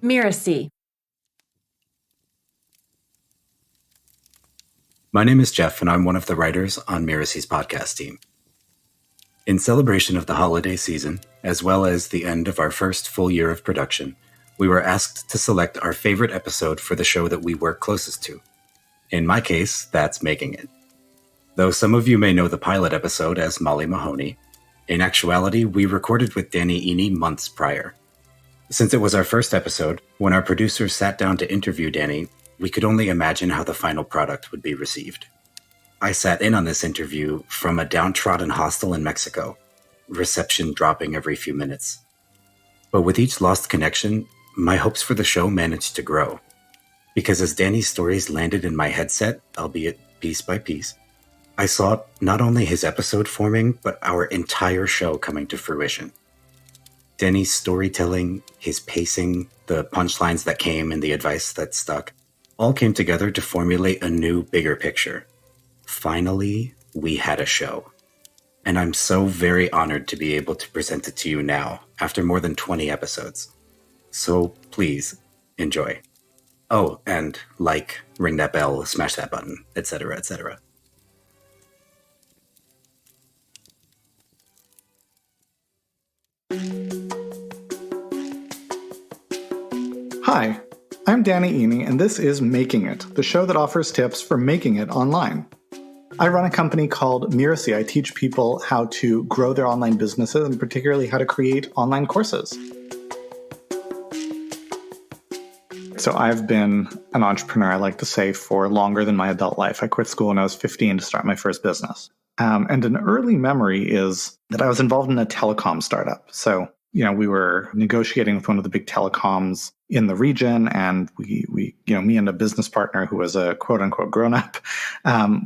Mirasee. My name is Jeff, and I'm one of the writers on Mirasee's podcast team. In celebration of the holiday season, as well as the end of our first full year of production, we were asked to select our favorite episode for the show that we work closest to. In my case, that's Making It. Though some of you may know the pilot episode as Molly Mahoney, in actuality, we recorded with Danny Iny months prior. Since it was our first episode, when our producers sat down to interview Danny, we could only imagine how the final product would be received. I sat in on this interview from a downtrodden hostel in Mexico, reception dropping every few minutes. But with each lost connection, my hopes for the show managed to grow. Because as Danny's stories landed in my headset, albeit piece by piece, I saw not only his episode forming, but our entire show coming to fruition. Danny's storytelling, his pacing, the punchlines that came and the advice that stuck, all came together to formulate a new, bigger picture. Finally, we had a show. And I'm so very honored to be able to present it to you now, after more than 20 episodes. So please, enjoy. Oh, and like, ring that bell, smash that button, etc., etc. Hi, I'm Danny Iny, and this is Making It, the show that offers tips for making it online. I run a company called Mirasee. I teach people how to grow their online businesses, and particularly how to create online courses. So I've been an entrepreneur, I like to say, for longer than my adult life. I quit school when I was 15 to start my first business. And an early memory is that I was involved in a telecom startup. So we were negotiating with one of the big telecoms in the region, and we me and a business partner who was a quote unquote grown up,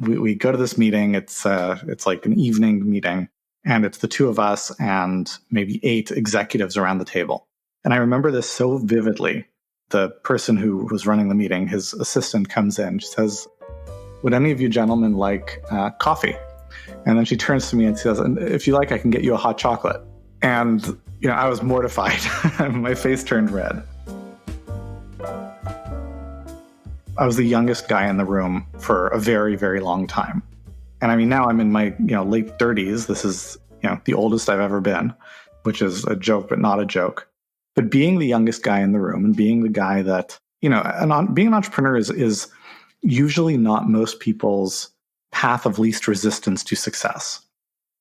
we go to this meeting. It's like an evening meeting, and it's the two of us and maybe 8 executives around the table. And I remember this so vividly. The person who was running the meeting, his assistant, comes in. She says, "Would any of you gentlemen like coffee?" And then she turns to me and says, "And if you like, I can get you a hot chocolate." And I was mortified. My face turned red. I was the youngest guy in the room for a very, very long time. And I mean, now I'm in my late 30s. This is the oldest I've ever been, which is a joke, but not a joke. But being the youngest guy in the room and being the guy that, being an entrepreneur is usually not most people's path of least resistance to success.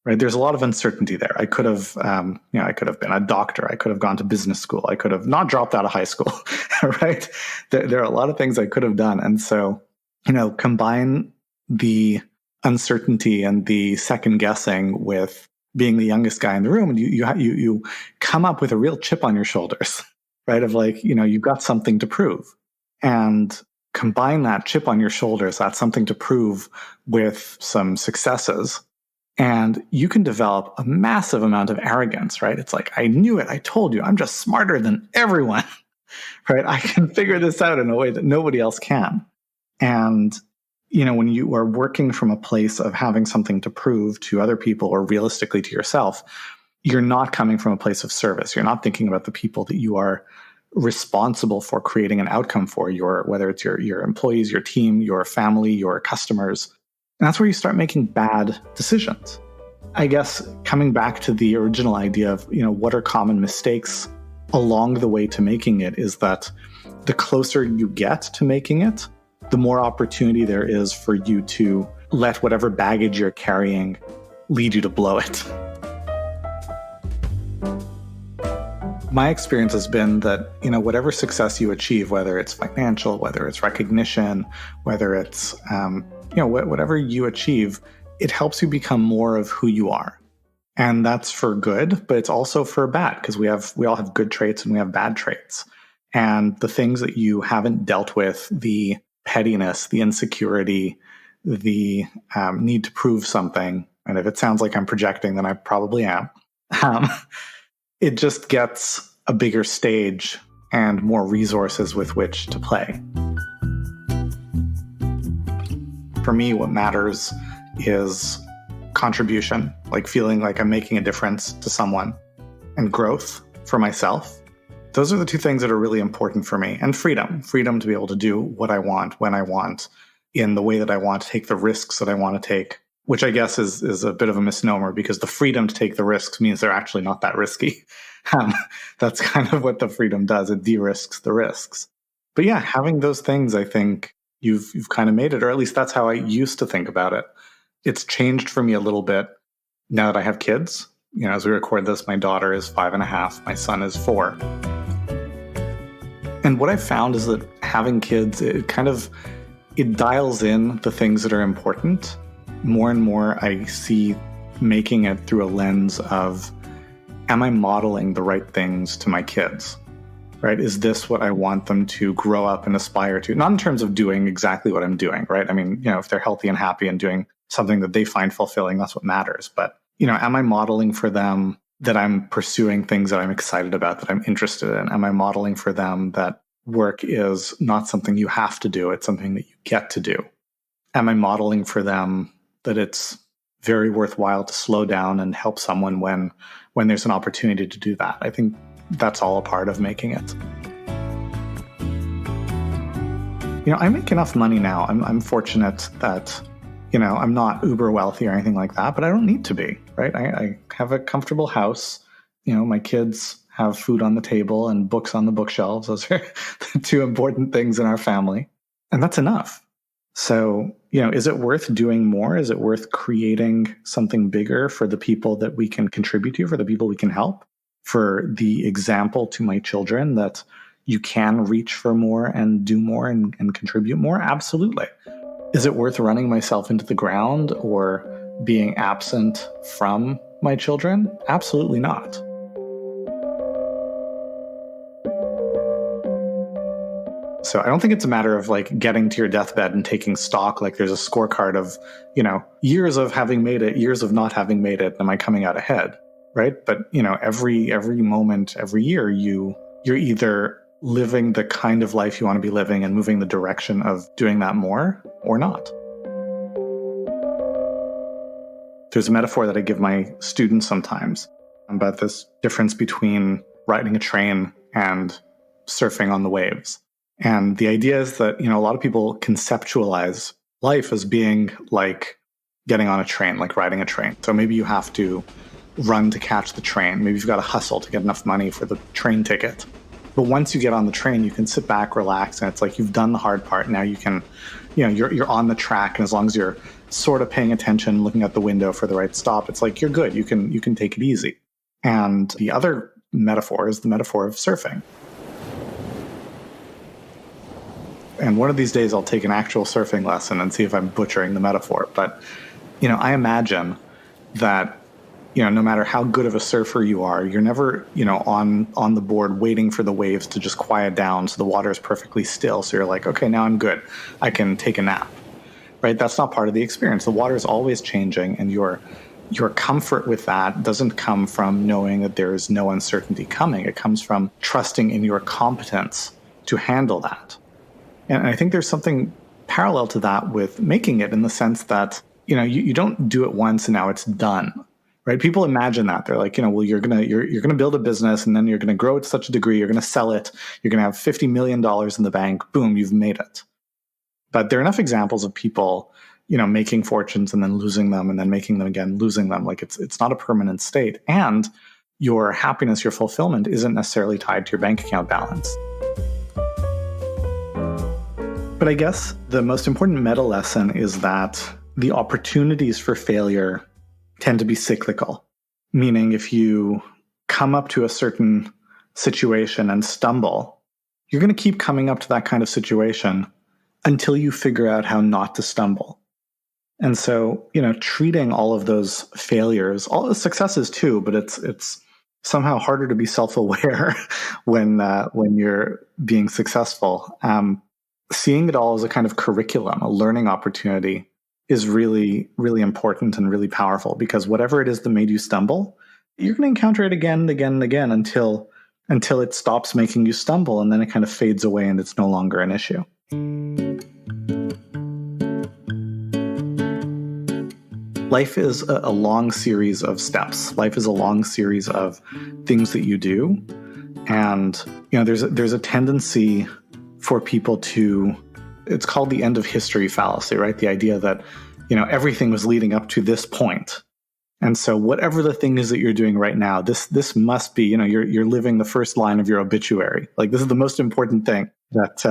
Right? There's a lot of uncertainty there. I could have, I could have been a doctor. I could have gone to business school. I could have not dropped out of high school, right? There are a lot of things I could have done. And so, combine the uncertainty and the second guessing with being the youngest guy in the room, and you come up with a real chip on your shoulders, right? Of like, you've got something to prove. And combine that chip on your shoulders, that's something to prove, with some successes. And you can develop a massive amount of arrogance, right? It's like, I knew it. I told you, I'm just smarter than everyone, right? I can figure this out in a way that nobody else can. And, when you are working from a place of having something to prove to other people or realistically to yourself, you're not coming from a place of service. You're not thinking about the people that you are responsible for creating an outcome for, whether it's your employees, your team, your family, your customers. And that's where you start making bad decisions. I guess coming back to the original idea of, what are common mistakes along the way to making it, is that the closer you get to making it, the more opportunity there is for you to let whatever baggage you're carrying lead you to blow it. My experience has been that, whatever success you achieve, whether it's financial, whether it's recognition, whether it's, whatever you achieve, it helps you become more of who you are. And that's for good, but it's also for bad, because we all have good traits and we have bad traits. And the things that you haven't dealt with, the pettiness, the insecurity, the need to prove something, and if it sounds like I'm projecting, then I probably am, it just gets a bigger stage and more resources with which to play. For me, what matters is contribution, like feeling like I'm making a difference to someone, and growth for myself. Those are the two things that are really important for me. And freedom to be able to do what I want, when I want, in the way that I want, to take the risks that I want to take, which I guess is a bit of a misnomer, because the freedom to take the risks means they're actually not that risky. That's kind of what the freedom does. It de-risks the risks. But yeah, having those things, I think you've kind of made it, or at least that's how I used to think about it. It's changed for me a little bit now that I have kids. As we record this, my daughter is 5.5, my son is 4. And what I've found is that having kids, it dials in the things that are important. More and more, I see making it through a lens of, am I modeling the right things to my kids? Right? Is this what I want them to grow up and aspire to? Not in terms of doing exactly what I'm doing, right? I mean, if they're healthy and happy and doing something that they find fulfilling, that's what matters. But, am I modeling for them that I'm pursuing things that I'm excited about, that I'm interested in? Am I modeling for them that work is not something you have to do, it's something that you get to do? Am I modeling for them that it's very worthwhile to slow down and help someone when there's an opportunity to do that? I think that's all a part of making it. I make enough money now. I'm fortunate that, I'm not uber wealthy or anything like that, but I don't need to be, right? I have a comfortable house. My kids have food on the table and books on the bookshelves. Those are the two important things in our family. And that's enough. So, is it worth doing more? Is it worth creating something bigger for the people that we can contribute to, for the people we can help? For the example to my children that you can reach for more and do more and contribute more? Absolutely. Is it worth running myself into the ground or being absent from my children? Absolutely not. So I don't think it's a matter of getting to your deathbed and taking stock, there's a scorecard of, years of having made it, years of not having made it, am I coming out ahead? Right? But, every moment, every year, you're either living the kind of life you want to be living and moving the direction of doing that more or not. There's a metaphor that I give my students sometimes about this difference between riding a train and surfing on the waves. And the idea is that, a lot of people conceptualize life as being like getting on a train, like riding a train. So maybe you have to run to catch the train. Maybe you've got to hustle to get enough money for the train ticket. But once you get on the train, you can sit back, relax, and it's like you've done the hard part. Now you can, you're on the track, and as long as you're sort of paying attention, looking out the window for the right stop, it's like you're good. You can take it easy. And the other metaphor is the metaphor of surfing. And one of these days I'll take an actual surfing lesson and see if I'm butchering the metaphor. But, I imagine that, no matter how good of a surfer you are, you're never, on the board waiting for the waves to just quiet down so the water is perfectly still. So you're like, okay, now I'm good. I can take a nap, right? That's not part of the experience. The water is always changing, and your comfort with that doesn't come from knowing that there is no uncertainty coming. It comes from trusting in your competence to handle that. And I think there's something parallel to that with making it, in the sense that, you don't do it once and now it's done. Right? People imagine that. They're like, well, you're gonna build a business, and then you're gonna grow it to such a degree, you're gonna sell it, you're gonna have $50 million in the bank, boom, you've made it. But there are enough examples of people, making fortunes and then losing them, and then making them again, losing them. It's not a permanent state. And your happiness, your fulfillment isn't necessarily tied to your bank account balance. But I guess the most important meta lesson is that the opportunities for failure tend to be cyclical, meaning if you come up to a certain situation and stumble, you're going to keep coming up to that kind of situation until you figure out how not to stumble. And so, treating all of those failures, all the successes too, but it's somehow harder to be self-aware when you're being successful. Seeing it all as a kind of curriculum, a learning opportunity, is really, really important and really powerful, because whatever it is that made you stumble, you're going to encounter it again and again and again until it stops making you stumble, and then it kind of fades away and it's no longer an issue. Life is a long series of steps. Life is a long series of things that you do. And, there's a tendency for people to, it's called the end of history fallacy, right? The idea that, everything was leading up to this point. And so whatever the thing is that you're doing right now, this must be, you're living the first line of your obituary. Like, this is the most important thing that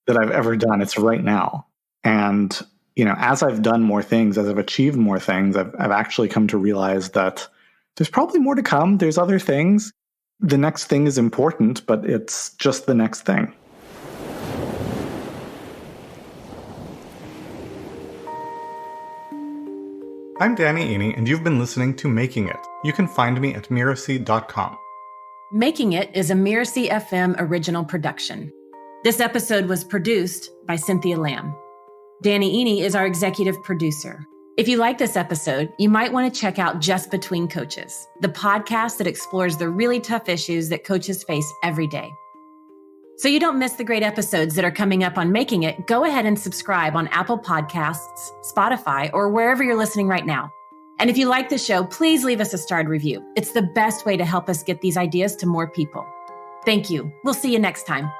I've ever done. It's right now. And, as I've done more things, as I've achieved more things, I've actually come to realize that there's probably more to come. There's other things. The next thing is important, but it's just the next thing. I'm Danny Iny, and you've been listening to Making It. You can find me at Mirasee.com. Making It is a Mirasee FM original production. This episode was produced by Cynthia Lamb. Danny Iny is our executive producer. If you like this episode, you might want to check out Just Between Coaches, the podcast that explores the really tough issues that coaches face every day. So you don't miss the great episodes that are coming up on Making It, go ahead and subscribe on Apple Podcasts, Spotify, or wherever you're listening right now. And if you like the show, please leave us a starred review. It's the best way to help us get these ideas to more people. Thank you. We'll see you next time.